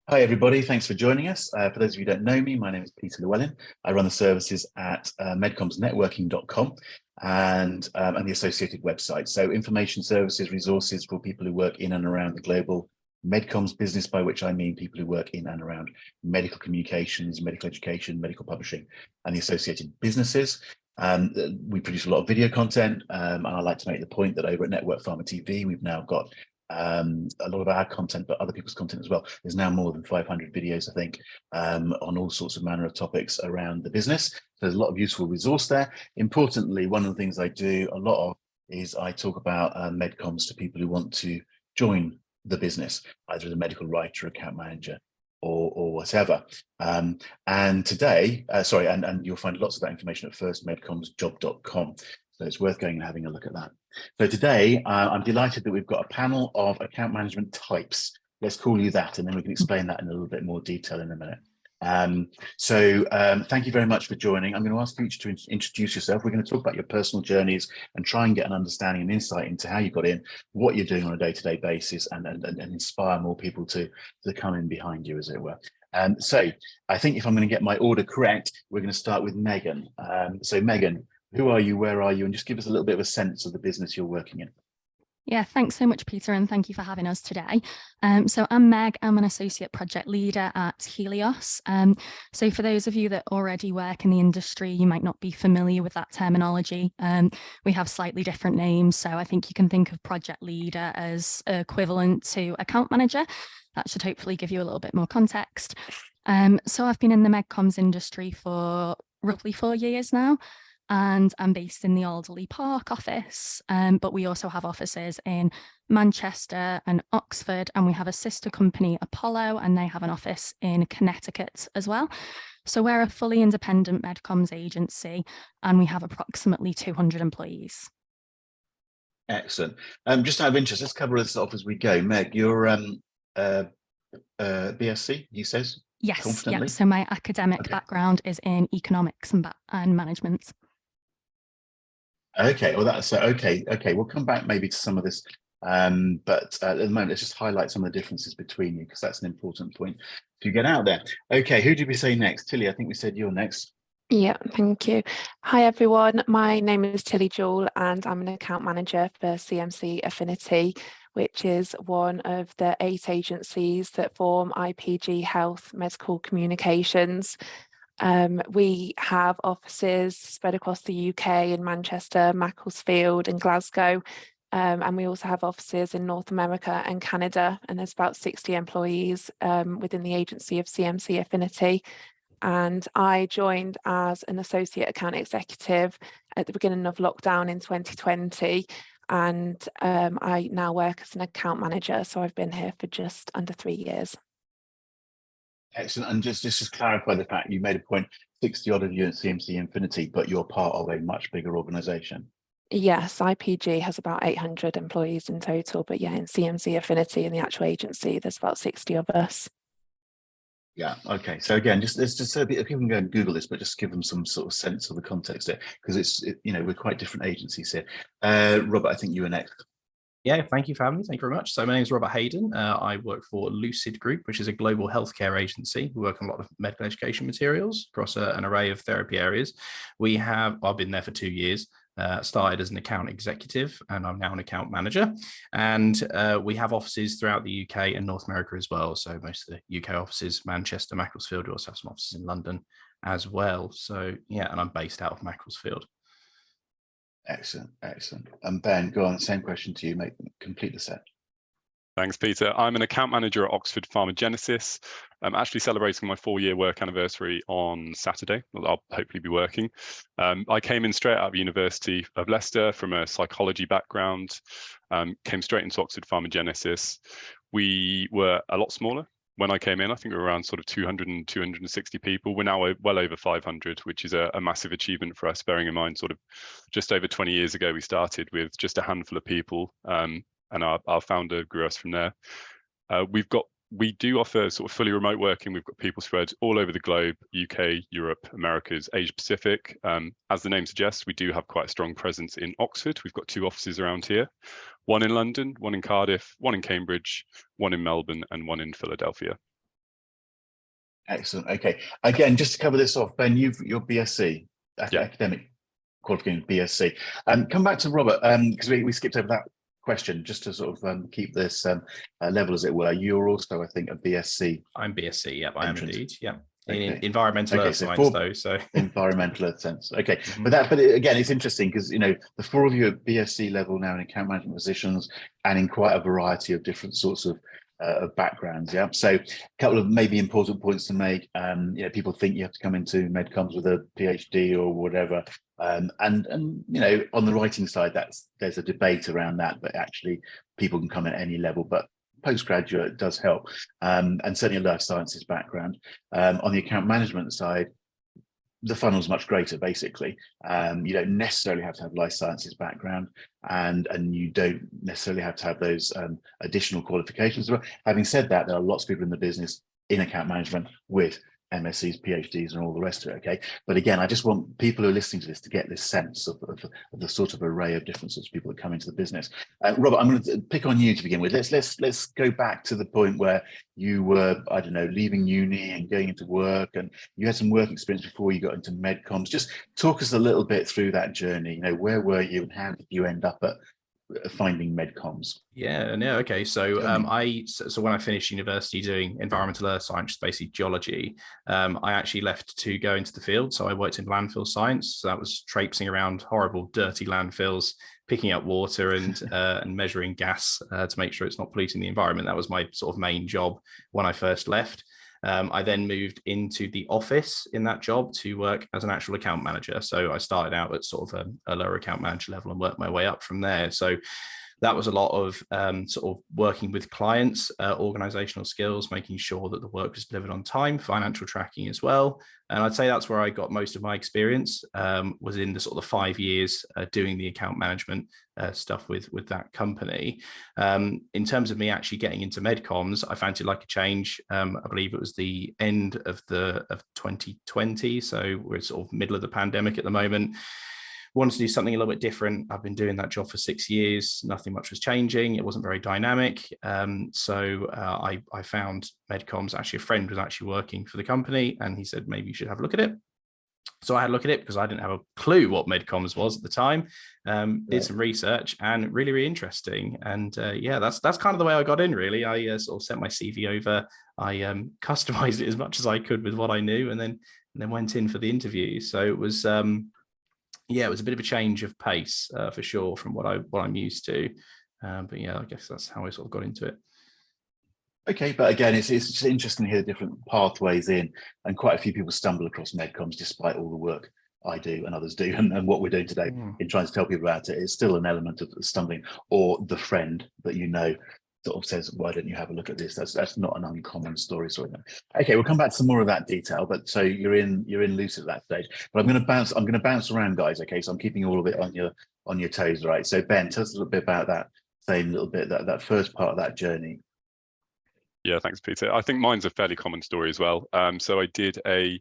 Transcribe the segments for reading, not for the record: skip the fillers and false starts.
Hi, everybody. Thanks for joining us. For those of you who don't know me, my name is Peter Llewellyn. I run the services at medcoms.networking.com and the associated website. So information services, resources for people who work in and around the global medcoms business, by which I mean people who work in and around medical communications, medical education, medical publishing, and the associated businesses. We produce a lot of video content, and I like to make the point that over at NetworkPharma TV, we've now got a lot of our content, but other people's content as well. There's now more than 500 videos, I think, on all sorts of manner of topics around the business. So there's a lot of useful resource there. Importantly, one of the things I do a lot of is I talk about medcoms to people who want to join the business, either as a medical writer, account manager, or whatever. And today, and you'll find lots of that information at FirstMedCommsJob.com. So it's worth going and having a look at that. So today, I'm delighted that we've got a panel of account management types. Let's call you that, and then we can explain that in a little bit more detail in a minute. Thank you very much for joining. I'm going to ask you each to introduce yourself. We're going to talk about your personal journeys and try and get an understanding and insight into how you got in, what you're doing on a day-to-day basis, and inspire more people to come in behind you, as it were. So I think if I'm going to get my order correct, we're going to start with Meghann. So Meghann, who are you, where are you, and just give us a little bit of a sense of the business you're working in. Yeah, thanks so much, Peter, and thank you for having us today. So I'm Meg, I'm an associate project leader at Helios. So for those of you that already work in the industry, you might not be familiar with that terminology. We have slightly different names, so I think you can think of project leader as equivalent to account manager. That should hopefully give you a little bit more context. So I've been in the medcoms industry for roughly 4 years now. And I'm based in the Alderley Park office, but we also have offices in Manchester and Oxford, and we have a sister company, Apollo, and they have an office in Connecticut as well. So we're a fully independent medcoms agency, and we have approximately 200 employees. Excellent. Just out of interest, let's cover this off as we go. Meg, you're BSc, he says? Yes, yeah. So my academic background is in economics and management. Okay, well that's okay. We'll come back maybe to some of this, but at the moment let's just highlight some of the differences between you, because that's an important point to get out there. Okay, who did we say next? Tilley, I think we said you're next. Yeah, thank you. Hi everyone, my name is Tilley Jewell and I'm an account manager for CMC Affinity, which is one of the 8 agencies that form IPG Health Medical Communications. We have offices spread across the UK in Manchester, Macclesfield and Glasgow, and we also have offices in North America and Canada, and there's about 60 employees within the agency of CMC Affinity. And I joined as an associate account executive at the beginning of lockdown in 2020, and I now work as an account manager, so I've been here for just under 3 years. Excellent. And just to clarify the fact you made a point, 60 odd of you at CMC Affinity, but you're part of a much bigger organization. Yes, IPG has about 800 employees in total, but yeah, in CMC Affinity in the actual agency, there's about 60 of us. Yeah. Okay. So again, let's just say people can go and Google this, but just give them some sort of sense of the context there, because we're quite different agencies here. Robert, I think you were next. Yeah, thank you for having me. Thank you very much. So my name is Robert Hayden. I work for Lucid Group, which is a global healthcare agency. We work on a lot of medical education materials across an array of therapy areas. I've been there for 2 years. Started as an account executive, and I'm now an account manager. And we have offices throughout the UK and North America as well. So most of the UK offices, Manchester, Macclesfield. We also have some offices in London as well. So yeah, and I'm based out of Macclesfield. Excellent. And Ben, go on, same question to you, mate. Complete the set. Thanks, Peter. I'm an account manager at Oxford PharmaGenesis. I'm actually celebrating my 4-year work anniversary on Saturday. I'll hopefully be working. I came in straight out of University of Leicester from a psychology background, came straight into Oxford PharmaGenesis. We were a lot smaller. When I came in, I think we were around sort of 200 and 260 people. We're now well over 500, which is a massive achievement for us, bearing in mind sort of just over 20 years ago, we started with just a handful of people, and our founder grew us from there. We do offer sort of fully remote working. We've got people spread all over the globe, UK, Europe, Americas, Asia Pacific. As the name suggests, we do have quite a strong presence in Oxford. We've got 2 offices around here, one in London, one in Cardiff, one in Cambridge, one in Melbourne, and one in Philadelphia. Excellent. Okay. Again, just to cover this off, Ben, your BSc, Yeah. academic qualification, BSc. Come back to Robert, because we skipped over that question, just to sort of keep this level, as it were. You're also, I think, a BSc. I'm BSc, yep, I am indeed, yeah. In Okay. environmental earth science, though, so environmental earth science. Okay, but again, it's interesting because the four of you are BSc level now in account management positions and in quite a variety of different sorts of backgrounds. Yeah, so a couple of maybe important points to make. People think you have to come into MedComms with a PhD or whatever, and on the writing side, there's a debate around that, but actually people can come at any level, but postgraduate does help, and certainly a life sciences background. On the account management side, the funnel's much greater, basically. You don't necessarily have to have life sciences background, and you don't necessarily have to have those additional qualifications. Having said that, there are lots of people in the business in account management with MScs, PhDs, and all the rest of it. Okay, but again, I just want people who are listening to this to get this sense of the sort of array of different sorts of people that come into the business. Robert, I'm going to pick on you to begin with. Let's go back to the point where you were, I don't know, leaving uni and going into work, and you had some work experience before you got into MedComms. Just talk us a little bit through that journey. Where were you, and how did you end up at finding MedComms? Yeah, no, okay. So so when I finished university doing environmental earth science, basically geology, I actually left to go into the field. So I worked in landfill science. So that was traipsing around horrible, dirty landfills, picking up water and measuring gas to make sure it's not polluting the environment. That was my sort of main job when I first left. I then moved into the office in that job to work as an actual account manager. So I started out at sort of a lower account manager level and worked my way up from there. So that was a lot of sort of working with clients, organizational skills, making sure that the work was delivered on time, financial tracking as well. And I'd say that's where I got most of my experience, was in the sort of the 5 years doing the account management stuff with that company. In terms of me actually getting into MedComms, I fancied like a change. I believe it was the end of 2020. So we're sort of middle of the pandemic at the moment. Wanted to do something a little bit different. I've been doing that job for 6 years. Nothing much was changing. It wasn't very dynamic. So I found MedComms. Actually, a friend was actually working for the company, and he said, maybe you should have a look at it. So I had a look at it because I didn't have a clue what MedComms was at the time. Did some research, and really, really interesting. And yeah, that's kind of the way I got in, really. I sort of sent my CV over. I customized it as much as I could with what I knew, and then went in for the interview. So it was yeah, it was a bit of a change of pace for sure from what I'm used to. But yeah, I guess that's how I sort of got into it. Okay, but again, it's just interesting to hear the different pathways in, and quite a few people stumble across MedComms despite all the work I do and others do, and what we're doing today in trying to tell people about it. It's still an element of stumbling, or the friend that sort of says, why don't you have a look at this? That's not an uncommon story. Okay, we'll come back to some more of that detail. But so you're in Lucid at that stage. But I'm going to bounce around, guys. Okay, so I'm keeping all of it on your toes, right? So Ben, tell us a little bit about that first part of that journey. Yeah, thanks, Peter. I think mine's a fairly common story as well. So I did a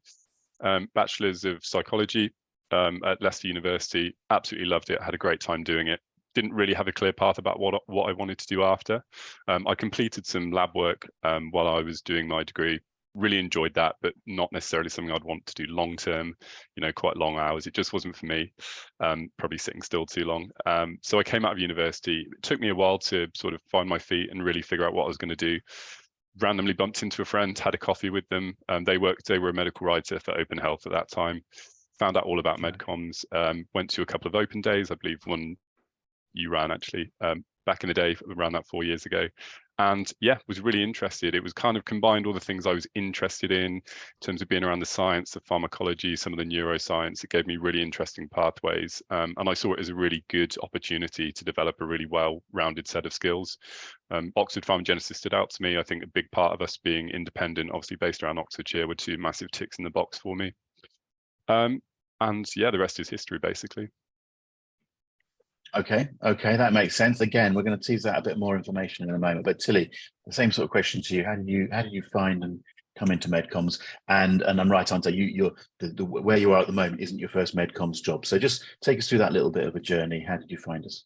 bachelor's of psychology at Leicester University. Absolutely loved it. I had a great time doing it. Didn't really have a clear path about what I wanted to do after. I completed some lab work while I was doing my degree. Really enjoyed that, but not necessarily something I'd want to do long term, quite long hours. It just wasn't for me, probably sitting still too long. So I came out of university. It took me a while to sort of find my feet and really figure out what I was going to do. Randomly bumped into a friend, had a coffee with them. They were a medical writer for Open Health at that time. Found out all about MedComms, went to a couple of open days. I believe one you ran actually back in the day, around that 4 years ago, and yeah, was really interested. It was kind of combined all the things I was interested in terms of being around the science, the pharmacology, some of the neuroscience. It gave me really interesting pathways, and I saw it as a really good opportunity to develop a really well-rounded set of skills. Oxford PharmaGenesis stood out to me. I think a big part of us being independent, obviously based around Oxfordshire, were two massive ticks in the box for me. And yeah, the rest is history, basically. Okay, that makes sense. Again, we're going to tease out a bit more information in a moment. But Tilley, the same sort of question to you. How did you find and come into MedComms? And I'm right, aren't I? You're where you are at the moment isn't your first MedComms job. So just take us through that little bit of a journey. How did you find us?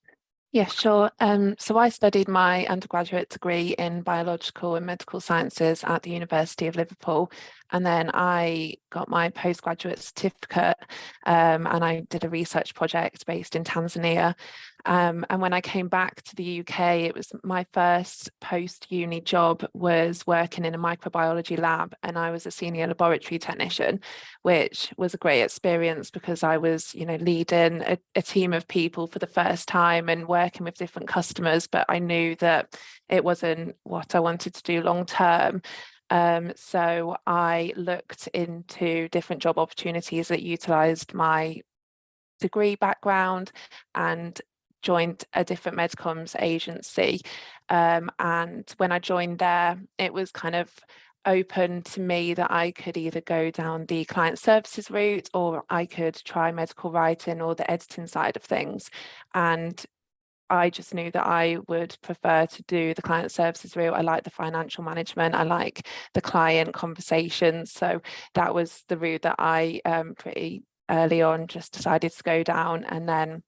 Yeah, sure. So I studied my undergraduate degree in biological and medical sciences at the University of Liverpool. And then I got my postgraduate certificate and I did a research project based in Tanzania. And when I came back to the UK, it was my first post-uni job was working in a microbiology lab, and I was a senior laboratory technician, which was a great experience because I was, leading a team of people for the first time and working with different customers, but I knew that it wasn't what I wanted to do long term. So I looked into different job opportunities that utilised my degree background and joined a different medcoms agency. And when I joined there, it was kind of open to me that I could either go down the client services route or I could try medical writing or the editing side of things. And I just knew that I would prefer to do the client services route. I like the financial management. I like the client conversations. So that was the route that I pretty early on just decided to go down. And then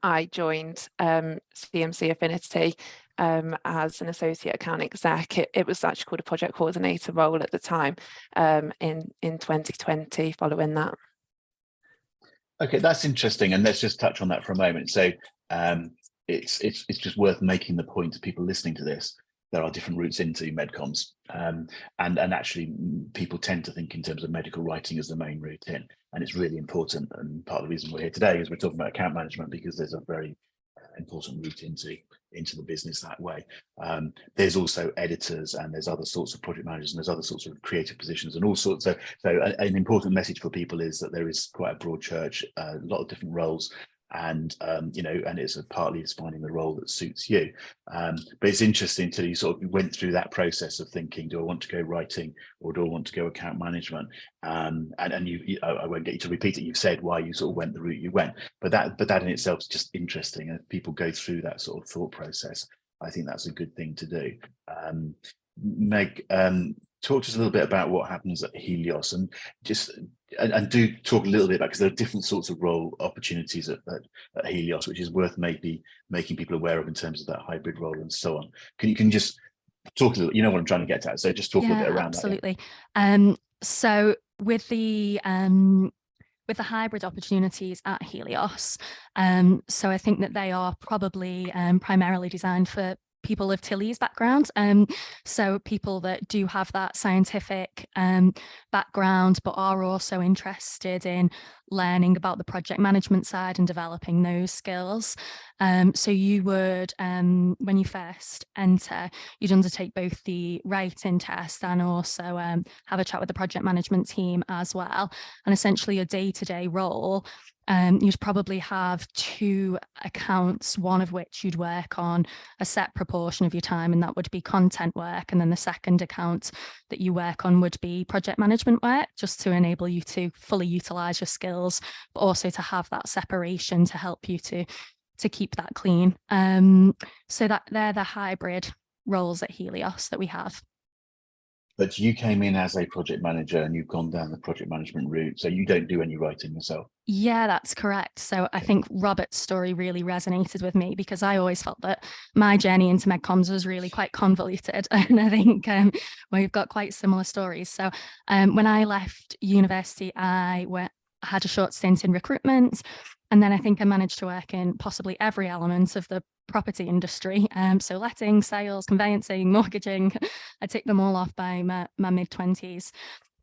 I joined CMC Affinity as an associate account exec. It was actually called a project coordinator role at the time in 2020 following that. Okay, that's interesting. And let's just touch on that for a moment. So it's just worth making the point to people listening to this. There are different routes into medcoms, and actually people tend to think in terms of medical writing as the main route in, and it's really important. And part of the reason we're here today is we're talking about account management because there's a very important route into the business that way. There's also editors, and there's other sorts of project managers, and there's other sorts of creative positions, and all sorts. So an important message for people is that there is quite a broad church, a lot of different roles. And and it's partly finding the role that suits you, but it's interesting until you sort of went through that process of thinking, do I want to go writing or do I want to go account management? And I won't get you to repeat it. You've said why you sort of went the route you went, but that in itself is just interesting, and if people go through that sort of thought process, I think that's a good thing to do. Meg, talk to us a little bit about what happens at Helios, and do talk a little bit about, because there are different sorts of role opportunities at Helios, which is worth maybe making people aware of in terms of that hybrid role and so on. Can you just talk a little, what I'm trying to get at, so just talk a little bit around absolutely. that. Yeah. So with the hybrid opportunities at Helios, so I think that they are probably primarily designed for people of Tilley's background, so people that do have that scientific background but are also interested in learning about the project management side and developing those skills. So you would, when you first enter, you'd undertake both the writing test and also have a chat with the project management team as well. And essentially a day-to-day role, you'd probably have 2 accounts, one of which you'd work on a set proportion of your time, and that would be content work. And then the second account that you work on would be project management work, just to enable you to fully utilize your skills, but also to have that separation to help you to keep that clean. So that they're the hybrid roles at Helios that we have. But you came in as a project manager and you've gone down the project management route, so you don't do any writing yourself. Yeah, that's correct. So I think Robert's story really resonated with me because I always felt that my journey into MedComms was really quite convoluted, and I think we've got quite similar stories. So when I left university, I had a short stint in recruitment, and then I think I managed to work in possibly every element of the property industry. So letting, sales, conveyancing, mortgaging, I ticked them all off by my mid-20s.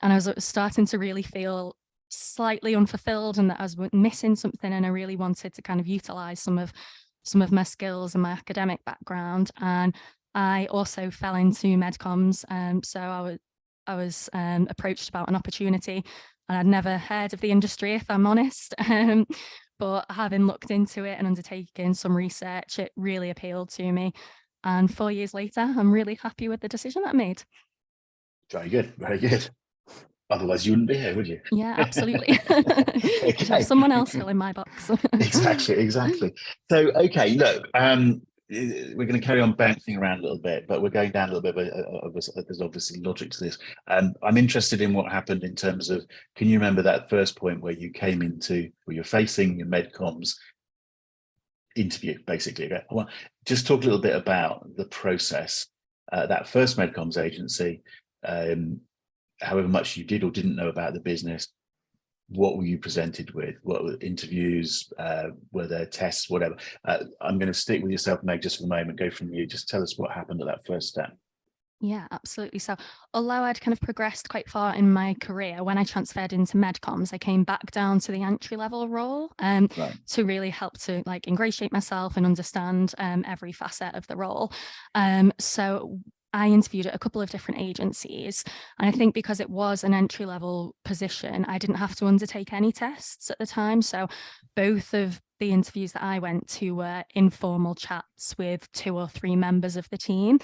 And I was starting to really feel slightly unfulfilled and that I was missing something, and I really wanted to kind of utilize some of my skills and my academic background. And I also fell into MedComms. So I was approached about an opportunity, and I'd never heard of the industry, if I'm honest. But having looked into it and undertaken some research, it really appealed to me. And 4 years later, I'm really happy with the decision that I made. Very good, very good. Otherwise, you wouldn't be here, would you? Yeah, absolutely. Okay. Have someone else fill in my box. Exactly. So, okay, look, we're going to carry on bouncing around a little bit, but we're going down a little bit of there's obviously logic to this. I'm interested in what happened in terms of, can you remember that first point where you came into, where you're facing your medcoms? interview, basically. Okay. Well, just talk a little bit about the process. That first MedComms agency, however much you did or didn't know about the business, what were you presented with? What were interviews? Were there tests? Whatever. I'm going to stick with yourself, Meg, just for the moment. Go from you. Just tell us what happened at that first step. Yeah, absolutely. So although I'd kind of progressed quite far in my career, when I transferred into MedComms, I came back down to the entry level role to really help to like ingratiate myself and understand every facet of the role. So I interviewed at a couple of different agencies, and I think because it was an entry level position, I didn't have to undertake any tests at the time. So both of the interviews that I went to were informal chats with 2 or 3 members of the team,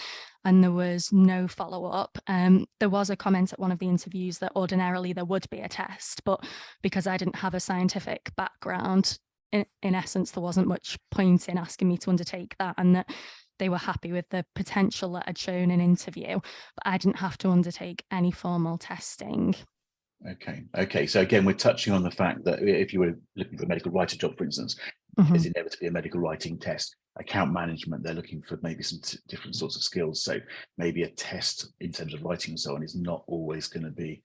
and there was no follow-up. There was a comment at one of the interviews that ordinarily there would be a test, but because I didn't have a scientific background, in essence, there wasn't much point in asking me to undertake that, and that they were happy with the potential that I'd shown in interview, but I didn't have to undertake any formal testing. Okay. So again, we're touching on the fact that if you were looking for a medical writer job, for instance, there's inevitably a medical writing test. Account management, they're looking for maybe some different sorts of skills. So maybe a test in terms of writing and so on is not always going to be.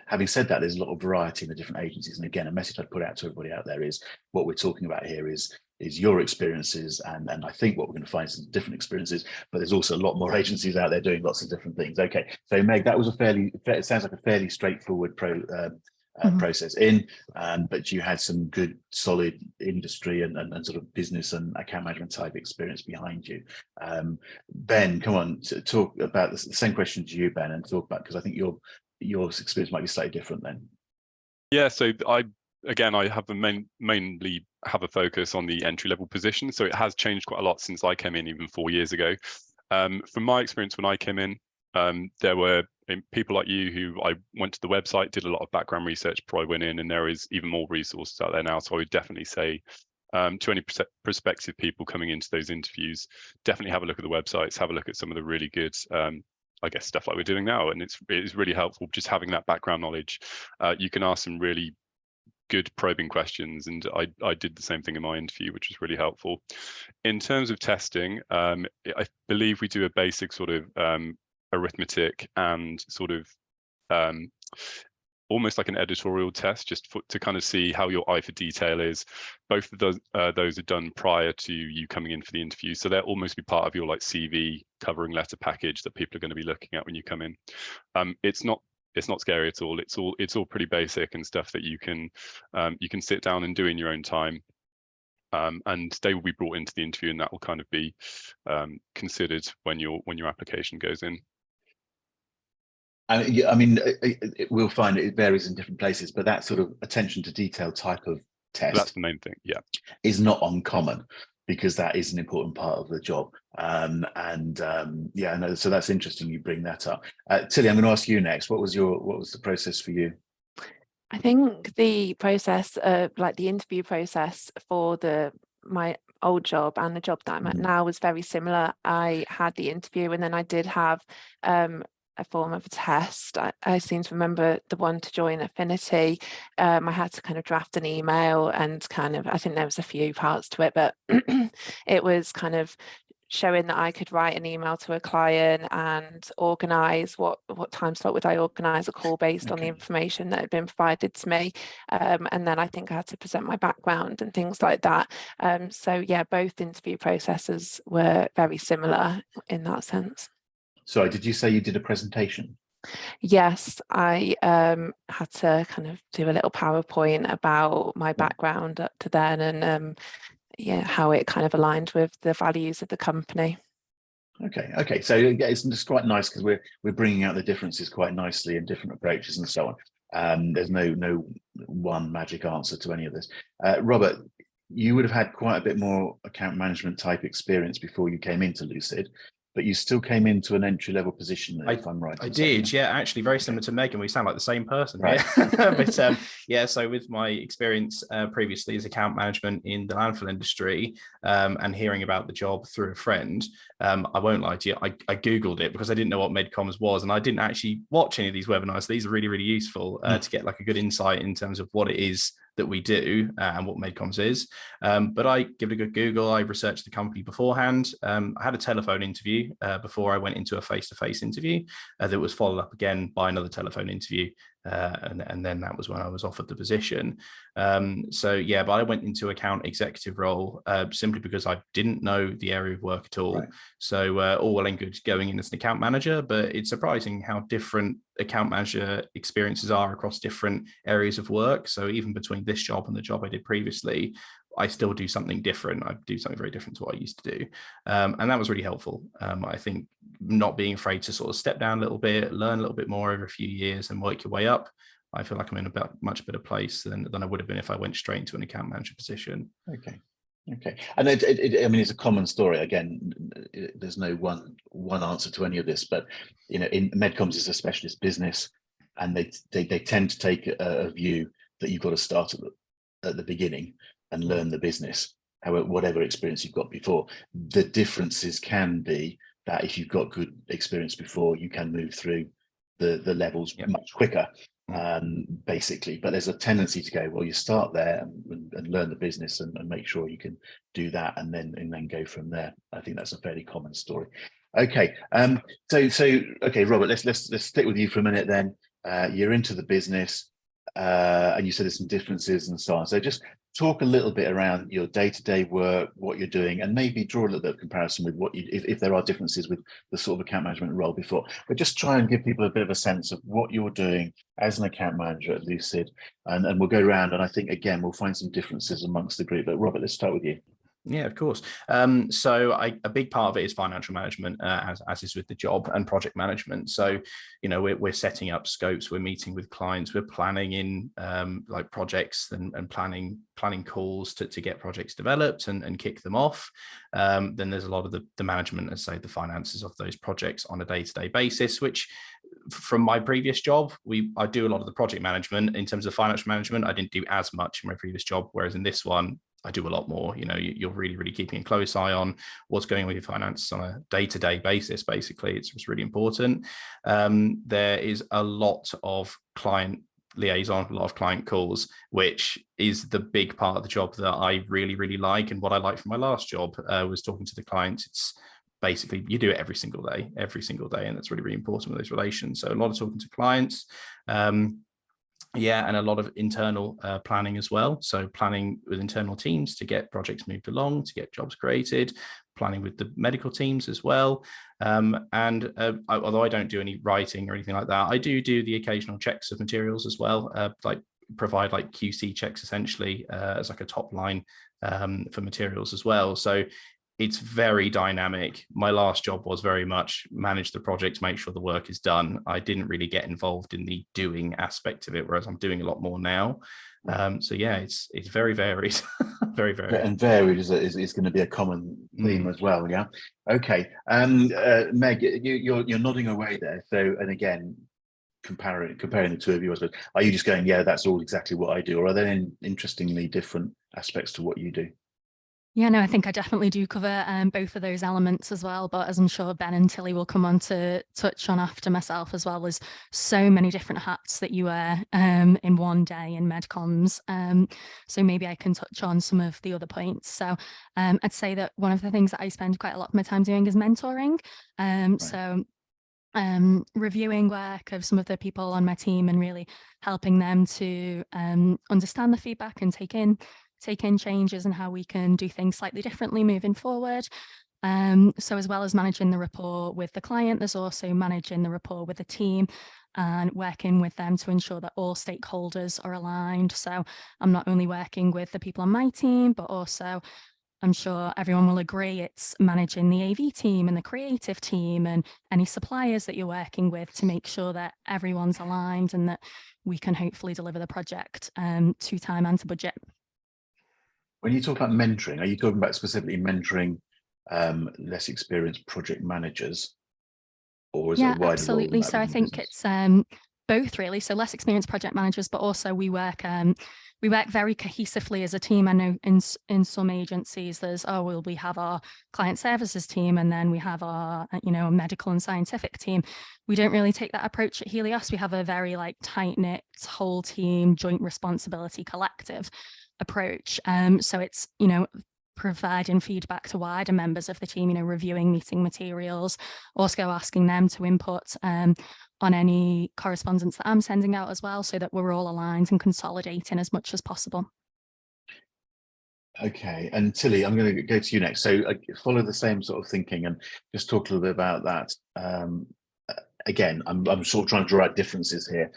Having said that, there's a lot of variety in the different agencies. And again, a message I'd put out to everybody out there is what we're talking about here is your experiences, and I think what we're going to find is some different experiences, but there's also a lot more agencies out there doing lots of different things. Okay, so Meg, that was it sounds like a fairly straightforward process but you had some good solid industry and sort of business and account management type experience behind you. Ben, come on, talk about the same question to you, Ben, and talk about, because I think your experience might be slightly different then. Yeah, so I have mainly have a focus on the entry level position. So it has changed quite a lot since I came in even 4 years ago. From my experience when I came in, there were people like you who I went to the website, did a lot of background research before I went in, and there is even more resources out there now. So I would definitely say to any prospective people coming into those interviews, definitely have a look at the websites, have a look at some of the really good I guess stuff like we're doing now, and it is really helpful just having that background knowledge. You can ask some really good probing questions, and I did the same thing in my interview, which was really helpful. In terms of testing, I believe we do a basic sort of arithmetic and sort of almost like an editorial test, just to kind of see how your eye for detail is. Both of those are done prior to you coming in for the interview, so they'll almost be part of your like CV covering letter package that people are going to be looking at when you come in. It's not scary at all. It's all pretty basic and stuff that you can sit down and do in your own time. And they will be brought into the interview, and that will kind of be considered when your application goes in. I mean, we'll find it varies in different places, but that sort of attention to detail type of test, that's the main thing, yeah, is not uncommon, because that is an important part of the job. Yeah, no, so that's interesting you bring that up. Tilley, I'm going to ask you next. What was the process for you? I think the process, like the interview process for my old job and the job that I'm at now, was very similar. I had the interview, and then I did have a form of a test. I seem to remember the one to join Affinity. I had to kind of draft an email, and I think there was a few parts to it, but it was kind of showing that I could write an email to a client and organise what time slot would I organise a call based on the information that had been provided to me. And then I think I had to present my background and things like that. So yeah, both interview processes were very similar in that sense. Sorry, did you say you did a presentation? Yes, I had to kind of do a little PowerPoint about my background up to then, and how it kind of aligned with the values of the company. Okay. So it's just quite nice, because we're bringing out the differences quite nicely in different approaches and so on. There's no one magic answer to any of this. Robert, you would have had quite a bit more account management type experience before you came into Lucid, but you still came into an entry-level position, if I'm right. I did, yeah, actually very similar to Meghann. We sound like the same person, right? But so with my experience previously as account management in the landfill industry, and hearing about the job through a friend, I won't lie to you, I Googled it because I didn't know what MedComms was, and I didn't actually watch any of these webinars. So these are really, really useful to get like a good insight in terms of what it is that we do and what MedComms is. But I give it a good Google. I researched the company beforehand. I had a telephone interview before I went into a face-to-face interview that was followed up again by another telephone interview. And then that was when I was offered the position. So yeah, but I went into account executive role simply because I didn't know the area of work at all. Right. So all well and good going in as an account manager, but it's surprising how different account manager experiences are across different areas of work. So even between this job and the job I did previously, I still do something different. I do something very different to what I used to do. And that was really helpful. I think not being afraid to sort of step down a little bit, learn a little bit more over a few years and work your way up. I feel like I'm in a much better place than I would have been if I went straight into an account manager position. Okay. And I mean, it's a common story. Again, there's no one answer to any of this, but in MedComms is a specialist business, and they tend to take a view that you've got to start at the beginning and learn the business, whatever experience you've got before. The differences can be that if you've got good experience before, you can move through the levels much quicker, basically. But there's a tendency to go, well, you start there and learn the business and make sure you can do that, and then go from there. I think that's a fairly common story. Okay, okay, Robert, let's stick with you for a minute then. You're into the business, and you said there's some differences and so on. So just talk a little bit around your day-to-day work, what you're doing, and maybe draw a little bit of comparison with what if there are differences with the sort of account management role before. But just try and give people a bit of a sense of what you're doing as an account manager at Lucid, and we'll go around, and I think again we'll find some differences amongst the group. But Robert, let's start with you. Yeah, of course. So a big part of it is financial management, as is with the job, and project management. So, we're setting up scopes, we're meeting with clients, we're planning in like projects and planning calls to get projects developed and kick them off. Then there's a lot of the management, as say the finances of those projects on a day-to-day basis, which from my previous job, I do a lot of the project management. In terms of financial management, I didn't do as much in my previous job, whereas in this one, I do a lot more. You're really, really keeping a close eye on what's going on with your finances on a day-to-day basis. Basically, it's really important. There is a lot of client liaison, a lot of client calls, which is the big part of the job that I really, really like. And what I liked from my last job was talking to the clients. It's basically you do it every single day, and that's really, really important with those relations. So a lot of talking to clients. And a lot of internal planning as well. So planning with internal teams to get projects moved along, to get jobs created, planning with the medical teams as well. Although I don't do any writing or anything like that, I do the occasional checks of materials as well, like provide like QC checks essentially as like a top line for materials as well. So it's very dynamic. My last job was very much manage the projects, make sure the work is done. I didn't really get involved in the doing aspect of it, whereas I'm doing a lot more now. So yeah, it's very varied, very varied. And varied is going to be a common theme as well. Yeah. Okay. Meg, you're nodding away there. So, and again, comparing the two of you, are you just going, yeah, that's all exactly what I do, or are there any interestingly different aspects to what you do? Yeah, no, I think I definitely do cover both of those elements as well. But as I'm sure Ben and Tilley will come on to touch on after myself as well, there's so many different hats that you wear in one day in MedComms. So maybe I can touch on some of the other points. So I'd say that one of the things that I spend quite a lot of my time doing is mentoring. Right. So reviewing work of some of the people on my team and really helping them to understand the feedback and take in changes and how we can do things slightly differently moving forward. So as well as managing the rapport with the client, there's also managing the rapport with the team and working with them to ensure that all stakeholders are aligned. So I'm not only working with the people on my team, but also I'm sure everyone will agree it's managing the AV team and the creative team and any suppliers that you're working with to make sure that everyone's aligned and that we can hopefully deliver the project to time and to budget. When you talk about mentoring, are you talking about specifically mentoring less experienced project managers, or is it a wider absolutely. role So I think it's both really. So less experienced project managers, but also we work very cohesively as a team. I know in some agencies there's, we have our client services team and then we have our, a medical and scientific team. We don't really take that approach at Helios. We have a very like tight-knit whole team, joint responsibility, collective approach. So it's, providing feedback to wider members of the team, reviewing meeting materials, also asking them to input on any correspondence that I'm sending out as well, so that we're all aligned and consolidating as much as possible. Okay, and Tilley, I'm going to go to you next. So follow the same sort of thinking and just talk a little bit about that. Again, I'm sort of trying to draw out differences here.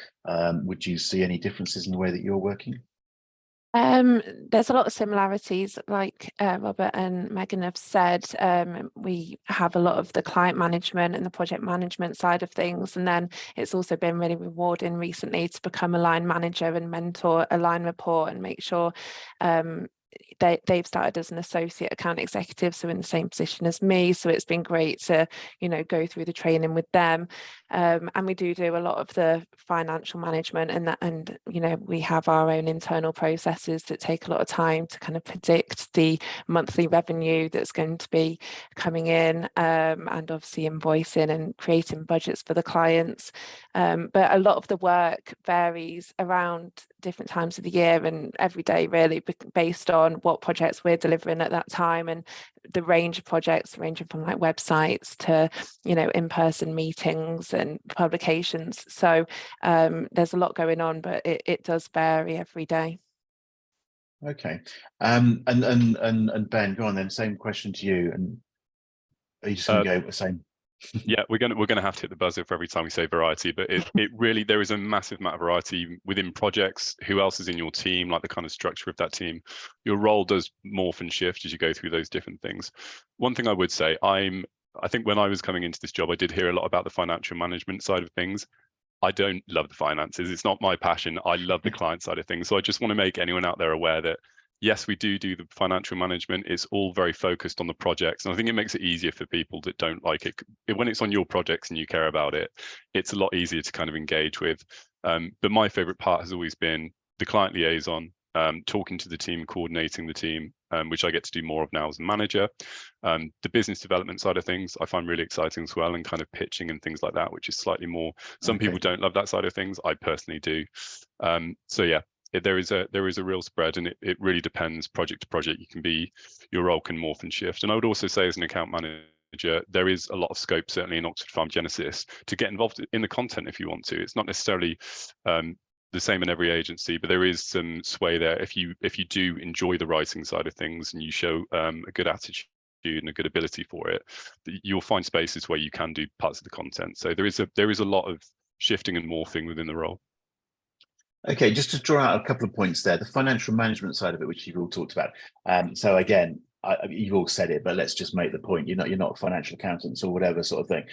Would you see any differences in the way that you're working? There's a lot of similarities, like Robert and Meghann have said. We have a lot of the client management and the project management side of things, and then it's also been really rewarding recently to become a line manager and mentor a line report and make sure they've started as an associate account executive, so in the same position as me. So it's been great to, go through the training with them. And we do a lot of the financial management and we have our own internal processes that take a lot of time to kind of predict the monthly revenue that's going to be coming in, and obviously invoicing and creating budgets for the clients. But a lot of the work varies around different times of the year and every day, really, based on what projects we're delivering at that time and the range of projects ranging from like websites to in-person meetings and publications. So there's a lot going on, but it does vary every day. Okay, and Ben, go on then. Same question to you. And are you just going to go with the same? Yeah, we're gonna have to hit the buzzer for every time we say variety, but it really, there is a massive amount of variety within projects. Who else is in your team, like the kind of structure of that team. Your role does morph and shift as you go through those different things. One thing I would say, I think when I was coming into this job, I did hear a lot about the financial management side of things. I don't love the finances. It's not my passion. I love the client side of things. So I just want to make anyone out there aware that yes, we do the financial management. It's all very focused on the projects. And I think it makes it easier for people that don't like it. When it's on your projects and you care about it, it's a lot easier to kind of engage with. But my favorite part has always been the client liaison, talking to the team, coordinating the team, which I get to do more of now as a manager. The business development side of things, I find really exciting as well, and kind of pitching and things like that, which is slightly more, some people don't love that side of things. I personally do. So yeah, there is a real spread, and it really depends project to project. Your role can morph and shift. And I would also say, as an account manager, there is a lot of scope, certainly in Oxford PharmaGenesis, to get involved in the content if you want to. It's not necessarily the same in every agency, but there is some sway there if you do enjoy the writing side of things and you show a good attitude and a good ability for it, you'll find spaces where you can do parts of the content. So there is a lot of shifting and morphing within the role. Okay, just to draw out a couple of points there, the financial management side of it, which you've all talked about. So again, you've all said it, but let's just make the point. You're not financial accountants or whatever sort of thing.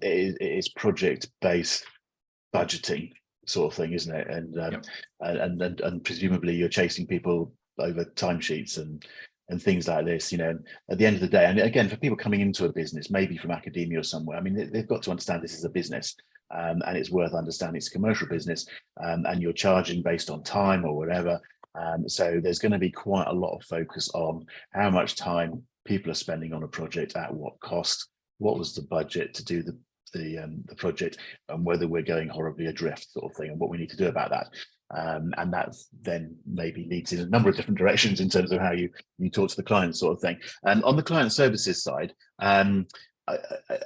It is project-based budgeting sort of thing, isn't it? And presumably you're chasing people over timesheets and things like this. At the end of the day, and again, for people coming into a business, maybe from academia or somewhere, I mean, they've got to understand this is a business. And it's worth understanding it's a commercial business, and you're charging based on time or whatever. So there's going to be quite a lot of focus on how much time people are spending on a project, at what cost, what was the budget to do the project, and whether we're going horribly adrift sort of thing, and what we need to do about that. And that then maybe leads in a number of different directions in terms of how you talk to the client sort of thing. And on the client services side,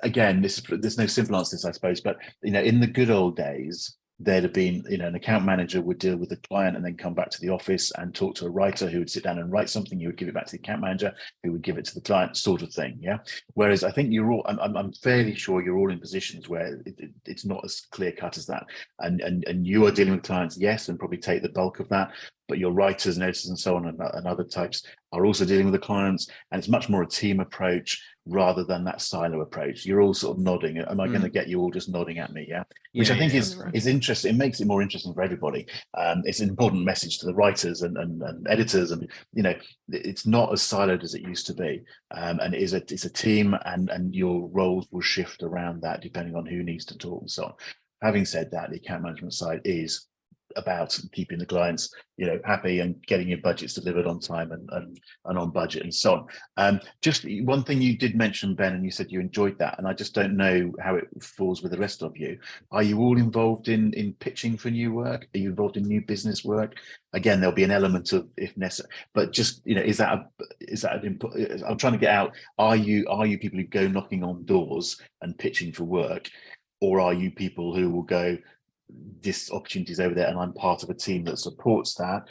again, there's no simple answer to this, I suppose, but in the good old days, there'd have been, an account manager would deal with the client and then come back to the office and talk to a writer who would sit down and write something. You would give it back to the account manager, who would give it to the client, sort of thing. Yeah. Whereas I think you're all, I'm fairly sure you're all in positions where it's not as clear cut as that. And you are dealing with clients, yes, and probably take the bulk of that. But your writers, editors, and so on, and other types are also dealing with the clients, and it's much more a team approach rather than that silo approach. You're all sort of nodding. Am I going to get you all just nodding at me? Yeah, which I think is interesting. It makes it more interesting for everybody. It's an important message to the writers and editors, and it's not as siloed as it used to be. And it's a team, and your roles will shift around that depending on who needs to talk and so on. having said that, the account management side is about keeping the clients, happy and getting your budgets delivered on time and on budget and so on. Just one thing you did mention, Ben, and you said you enjoyed that, and I just don't know how it falls with the rest of you. Are you all involved in pitching for new work? Are you involved in new business work? Again, there'll be an element of if necessary, but just is that I'm trying to get out. Are you people who go knocking on doors and pitching for work, or are you people who will go, this opportunity is over there and I'm part of a team that supports that?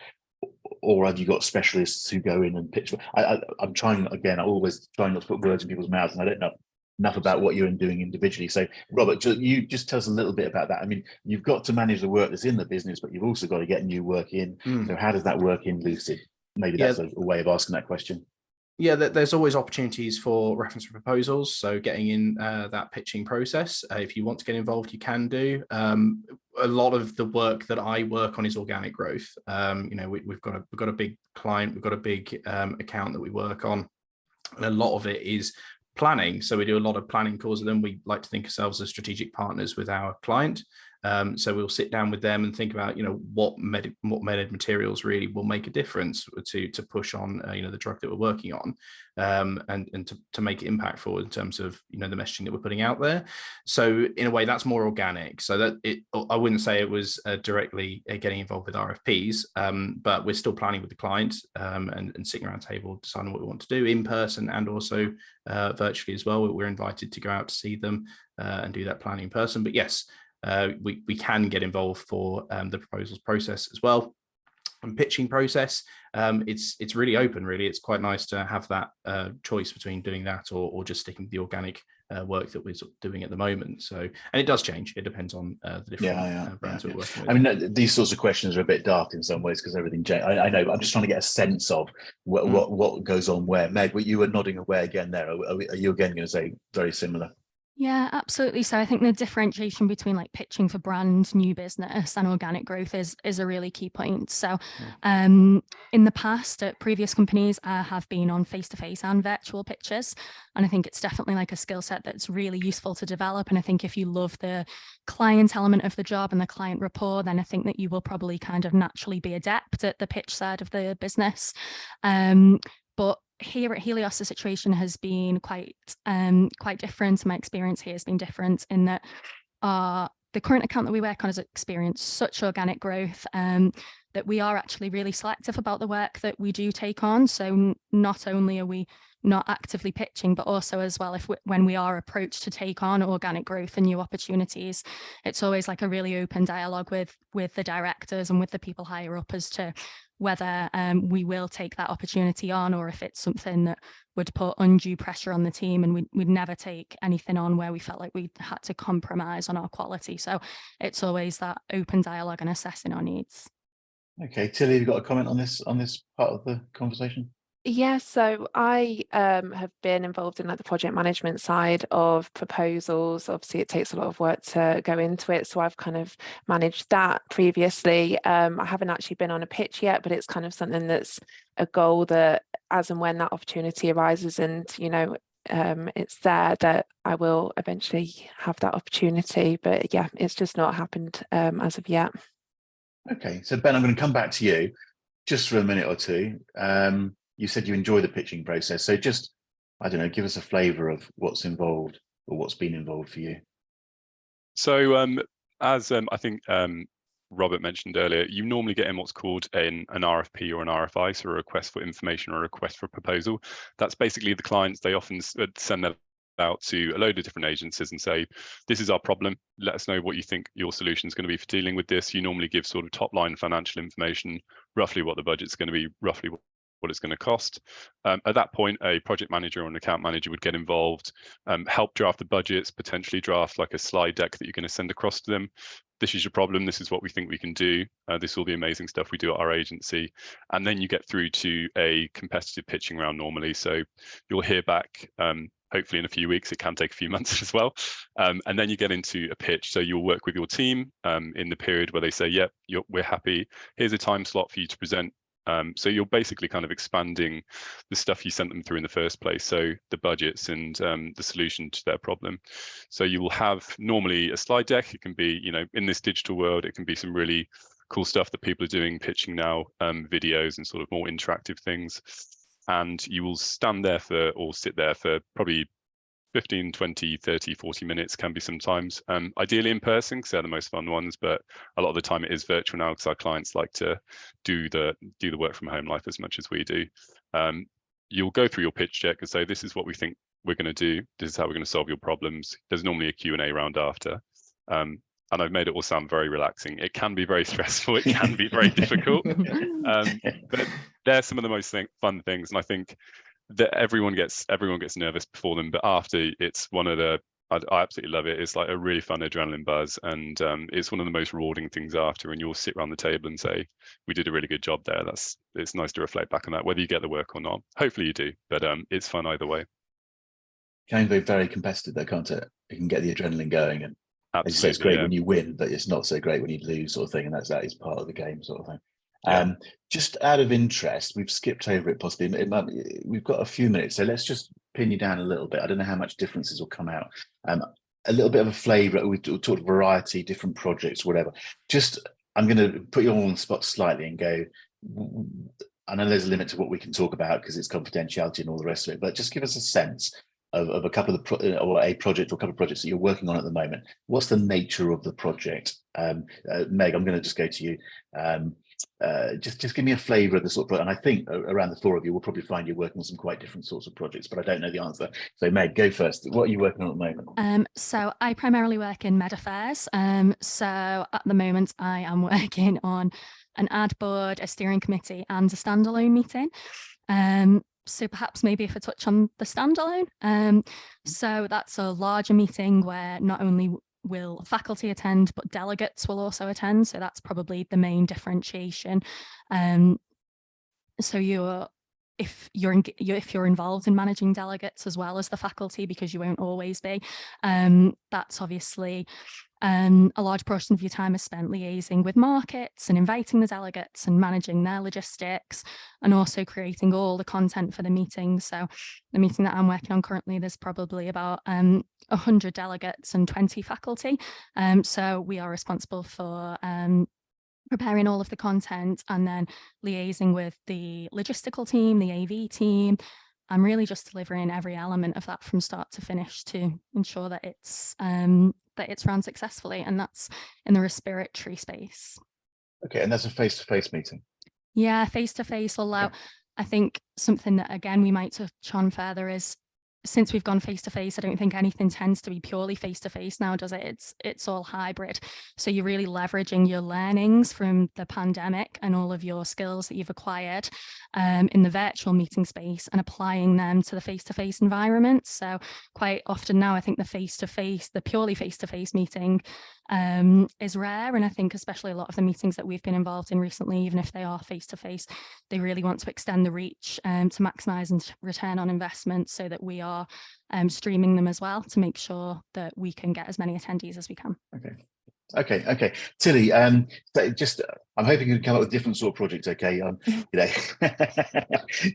Or have you got specialists who go in and pitch? I'm trying, again, I always try not to put words in people's mouths, and I don't know enough about what you're doing individually. So Robert, you just tell us a little bit about that. I mean, you've got to manage the work that's in the business, but you've also got to get new work in. So how does that work in Lucid? Maybe that's a way of asking that question. Yeah, there's always opportunities for reference proposals. So getting in that pitching process, if you want to get involved, you can do. A lot of the work that I work on is organic growth. We've got a big client, we've got a big account that we work on, and a lot of it is planning. So we do a lot of planning calls with them. We like to think ourselves as strategic partners with our client. So we'll sit down with them and think about, what med materials really will make a difference to push on, the drug that we're working on, and to make it impactful in terms of, the messaging that we're putting out there. So in a way, that's more organic. So that I wouldn't say it was directly getting involved with RFPs, but we're still planning with the client and sitting around the table, deciding what we want to do in person and also virtually as well. We're invited to go out to see them and do that planning in person. But yes, we can get involved for the proposals process as well. And pitching process, it's really open, really. It's quite nice to have that choice between doing that or just sticking with the organic work that we're doing at the moment. So, and it does change. It depends on the different brands we're working with. I mean, these sorts of questions are a bit dark in some ways because everything changes. I know, but I'm just trying to get a sense of what goes on where. Meg, you were nodding away again there. Are you again going to say very similar? Yeah, absolutely. So I think the differentiation between like pitching for brand new business and organic growth is a really key point. So in the past at previous companies, I have been on face-to-face and virtual pitches. And I think it's definitely like a skill set that's really useful to develop. And I think if you love the client element of the job and the client rapport, then I think that you will probably kind of naturally be adept at the pitch side of the business. But here at Helios, the situation has been quite different. My experience here has been different in that the current account that we work on has experienced such organic growth that we are actually really selective about the work that we do take on. So not only are we not actively pitching, but also as well, when we are approached to take on organic growth and new opportunities, it's always like a really open dialogue with the directors and with the people higher up as to whether we will take that opportunity on, or if it's something that would put undue pressure on the team, and we'd never take anything on where we felt like we had to compromise on our quality. So it's always that open dialogue and assessing our needs. Okay, Tilley, have you got a comment on this part of the conversation? Yeah, so I have been involved in like the project management side of proposals. Obviously, it takes a lot of work to go into it, so I've kind of managed that previously. I haven't actually been on a pitch yet, but it's kind of something that's a goal that, as and when that opportunity arises, and it's there, that I will eventually have that opportunity. But yeah, it's just not happened as of yet. Okay, so Ben, I'm going to come back to you just for a minute or two. You said you enjoy the pitching process. So just, I don't know, give us a flavour of what's involved or what's been involved for you. So as I think Robert mentioned earlier, you normally get in what's called an RFP or an RFI, so a request for information or a request for proposal. That's basically the clients, they often send that out to a load of different agencies and say, this is our problem, let us know what you think your solution is going to be for dealing with this. You normally give sort of top line financial information, roughly what the budget's going to be, roughly what it's going to cost. At that point, a project manager or an account manager would get involved, help draft the budgets, potentially draft like a slide deck that you're going to send across to them. This is your problem. This is what we think we can do. This is all the amazing stuff we do at our agency. And then you get through to a competitive pitching round normally. So you'll hear back hopefully in a few weeks. It can take a few months as well. And then you get into a pitch. So you'll work with your team in the period where they say, yep, we're happy. Here's a time slot for you to present So you're basically kind of expanding the stuff you sent them through in the first place, so the budgets and the solution to their problem. So you will have normally a slide deck. It can be, in this digital world, it can be some really cool stuff that people are doing, pitching now, videos and sort of more interactive things. And you will stand there or sit there for probably 15, 20, 30, 40 minutes, can be sometimes, ideally in person because they're the most fun ones, but a lot of the time it is virtual now because our clients like to do the work from home life as much as we do. You'll go through your pitch deck and say, this is what we think we're going to do. This is how we're going to solve your problems. There's normally a Q&A round after. And I've made it all sound very relaxing. It can be very stressful. It can be very difficult. But they're some of the most fun things. And I think that everyone gets nervous before them. But after, it's one of the, I absolutely love it. It's like a really fun adrenaline buzz. And it's one of the most rewarding things after. And you'll sit around the table and say, we did a really good job there. It's nice to reflect back on that, whether you get the work or not. Hopefully you do. But it's fun either way. Can be very competitive though, can't it? You can get the adrenaline going, and as you say, it's great when you win, but it's not so great when you lose, sort of thing. And that is part of the game, sort of thing. Yeah. Just out of interest, we've skipped over it possibly. We've got a few minutes, so let's just pin you down a little bit. I don't know how much differences will come out. A little bit of a flavour. We talked variety, different projects, whatever. I'm going to put you all on the spot slightly and go. I know there's a limit to what we can talk about because it's confidentiality and all the rest of it, but just give us a sense of a couple of or a project or a couple of projects that you're working on at the moment. What's the nature of the project? Meg, I'm going to just go to you. Just give me a flavour of the sort of project. And I think around the four of you will probably find you're working on some quite different sorts of projects, but I don't know the answer. So Meg, go first. What are you working on at the moment? So I primarily work in med affairs. So at the moment I am working on an ad board, a steering committee and a standalone meeting. So perhaps maybe if I touch on the standalone. So that's a larger meeting where not only will faculty attend, but delegates will also attend. So that's probably the main differentiation. So if you're involved in managing delegates as well as the faculty, because you won't always be, that's obviously a large portion of your time is spent liaising with markets and inviting the delegates and managing their logistics and also creating all the content for the meeting. So the meeting that I'm working on currently, there's probably about 100 delegates and 20 faculty. So we are responsible for preparing all of the content and then liaising with the logistical team, the AV team. I'm really just delivering every element of that from start to finish to ensure that it's run successfully, and that's in the respiratory space. Okay, and that's a face-to-face meeting? Yeah, face-to-face, although okay. I think something that, again, we might touch on further is, since we've gone face-to-face, I don't think anything tends to be purely face-to-face now, does it? It's all hybrid. So you're really leveraging your learnings from the pandemic and all of your skills that you've acquired in the virtual meeting space and applying them to the face-to-face environment. So quite often now, I think the purely face-to-face meeting is rare. And I think especially a lot of the meetings that we've been involved in recently, even if they are face-to-face, they really want to extend the reach to maximise and return on investment, so that we are streaming them as well to make sure that we can get as many attendees as we can. Okay. Tilley, just I'm hoping you can come up with different sort of projects. Okay,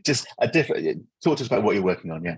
just a different. Talk to us about what you're working on. Yeah,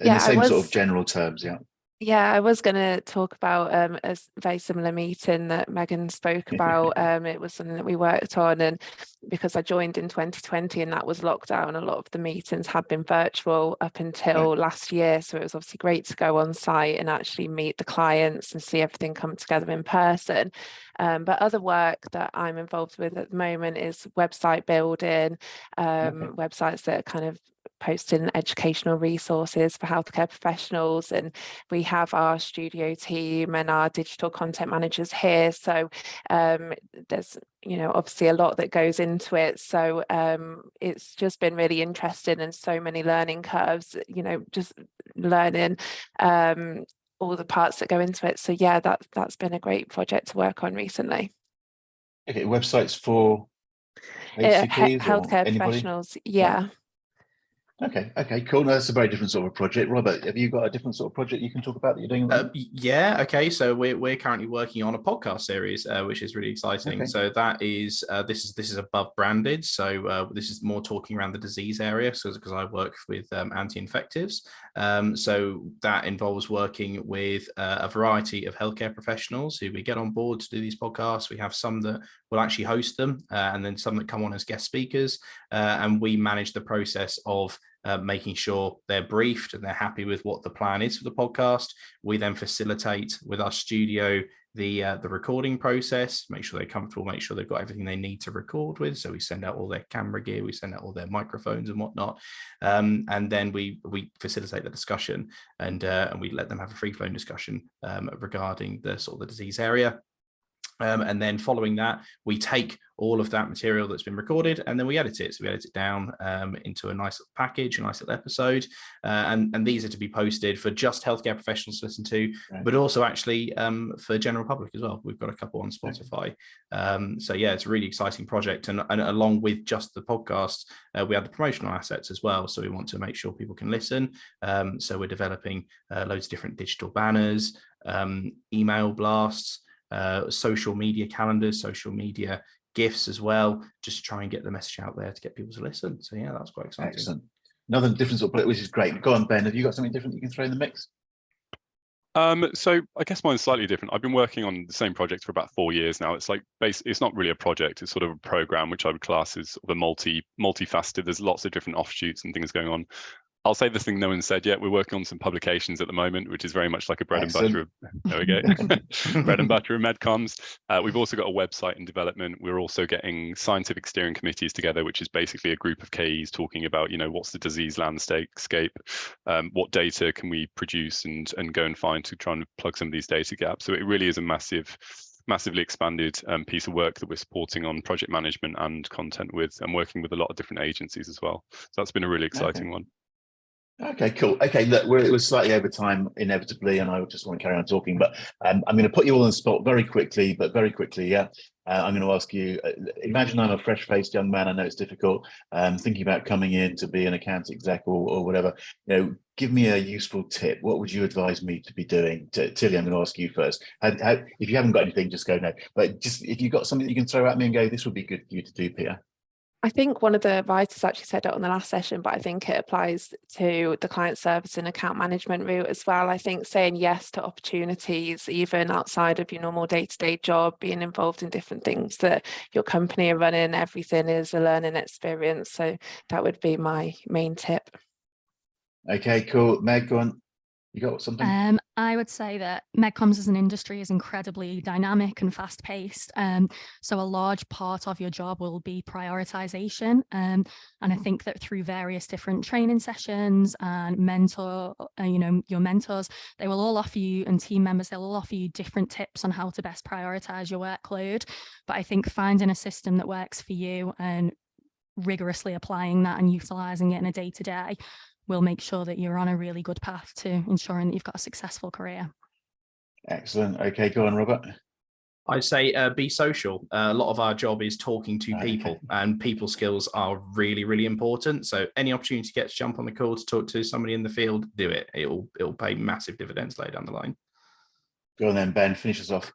in the same sort of general terms. Yeah. Yeah, I was going to talk about a very similar meeting that Meghann spoke about. It was something that we worked on, and because I joined in 2020 and that was lockdown, a lot of the meetings had been virtual up until last year. So it was obviously great to go on site and actually meet the clients and see everything come together in person. But other work that I'm involved with at the moment is website building, websites that are kind of posting educational resources for healthcare professionals, and we have our studio team and our digital content managers here, so there's obviously a lot that goes into it. So it's just been really interesting and so many learning curves, just learning all the parts that go into it. So yeah, that's been a great project to work on recently. Okay, websites for HCPs healthcare or anybody? professionals. Yeah. Okay, cool. No, that's a very different sort of project. Robert, have you got a different sort of project you can talk about that you're doing? Yeah, okay. So we're currently working on a podcast series, which is really exciting. Okay. So that is this is above branded. So this is more talking around the disease area. So because I work with anti-infectives, so that involves working with a variety of healthcare professionals who we get on board to do these podcasts. We have some that will actually host them, and then some that come on as guest speakers, and we manage the process of making sure they're briefed and they're happy with what the plan is for the podcast. We then facilitate with our studio the recording process, make sure they're comfortable, make sure they've got everything they need to record with. So we send out all their camera gear, we send out all their microphones and whatnot, and then we facilitate the discussion, and we let them have a free-flowing discussion regarding the sort of the disease area. And then following that, we take all of that material that's been recorded and then we edit it. So we edit it down into a nice little package, a nice little episode. And these are to be posted for just healthcare professionals to listen to, but also actually for general public as well. We've got a couple on Spotify. So yeah, it's a really exciting project. And along with just the podcast, we have the promotional assets as well. So we want to make sure people can listen. So we're developing loads of different digital banners, email blasts, social media calendars, social media GIFs as well, just to try and get the message out there to get people to listen. So yeah, that's quite exciting. Excellent. Another different sort of, which is great. Go on, Ben. Have you got something different you can throw in the mix? So I guess mine's slightly different. I've been working on the same project for about 4 years now. It's like it's not really a project. It's sort of a program, which I would class as sort of a multifaceted. There's lots of different offshoots and things going on. I'll say the thing no one said yet. We're working on some publications at the moment, which is very much like a bread and butter. There we go. Bread and butter of MedComms. We've also got a website in development. We're also getting scientific steering committees together, which is basically a group of KEs talking about, what's the disease landscape, what data can we produce and go and find to try and plug some of these data gaps. So it really is a massively expanded piece of work that we're supporting on project management and content with, and working with a lot of different agencies as well. So that's been a really exciting one. Okay, cool. Okay, look, it was slightly over time, inevitably, and I just want to carry on talking, but I'm going to put you all on the spot very quickly, yeah. I'm going to ask you, imagine I'm a fresh-faced young man, I know it's difficult, thinking about coming in to be an account exec or whatever, give me a useful tip. What would you advise me to be doing? Tilley, I'm going to ask you first. If you haven't got anything, just go no. But just if you've got something that you can throw at me and go, this would be good for you to do, Peter. I think one of the writers actually said it on the last session, but I think it applies to the client service and account management route as well. I think saying yes to opportunities, even outside of your normal day-to-day job, being involved in different things that your company are running, everything is a learning experience. So that would be my main tip. Okay, cool. Meg, go on. You got something? I would say that MedComms as an industry is incredibly dynamic and fast-paced. So a large part of your job will be prioritization. And I think that through various different training sessions and your mentors, they will all offer you, and team members, they'll all offer you different tips on how to best prioritize your workload. But I think finding a system that works for you and rigorously applying that and utilizing it in a day-to-day will make sure that you're on a really good path to ensuring that you've got a successful career. Excellent. Okay, go on, Robert. I'd say be social. A lot of our job is talking to people, and people skills are really, really important. So any opportunity to get to jump on the call to talk to somebody in the field, do it. It'll pay massive dividends later down the line. Go on then, Ben, finish us off.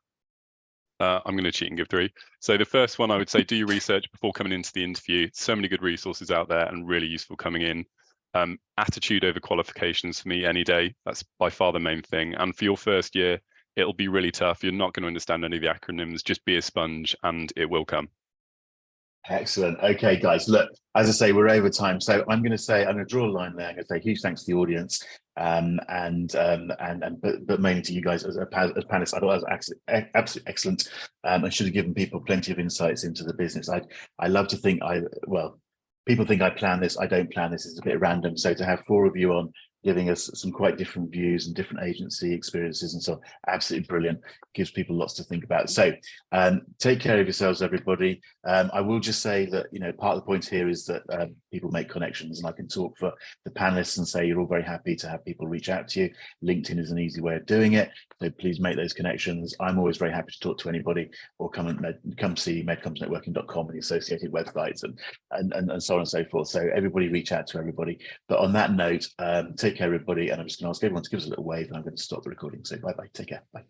I'm going to cheat and give 3. So the first one, I would say, do your research before coming into the interview. So many good resources out there and really useful coming in. Attitude over qualifications for me any day. That's by far the main thing. And for your first year, it'll be really tough. You're not going to understand any of the acronyms. Just be a sponge and it will come. Excellent. Okay, guys, look, as I say, we're over time. So I'm going to draw a line there. I'm going to say huge thanks to the audience but mainly to you guys as panelists. I thought that was absolutely excellent. I should have given people plenty of insights into the business. I love to think people think I plan this. I don't plan this. It's a bit random. So to have 4 of you on giving us some quite different views and different agency experiences and so on, absolutely brilliant. Gives people lots to think about. So take care of yourselves, everybody. I will just say that, part of the point here is that people make connections, and I can talk for the panelists and say you're all very happy to have people reach out to you. LinkedIn is an easy way of doing it, so please make those connections. I'm always very happy to talk to anybody, or come see medcommsnetworking.com and the associated websites and so on and so forth. So everybody reach out to everybody. But on that note, take care everybody, and I'm just going to ask everyone to give us a little wave, and I'm going to stop the recording. So bye bye, take care, bye.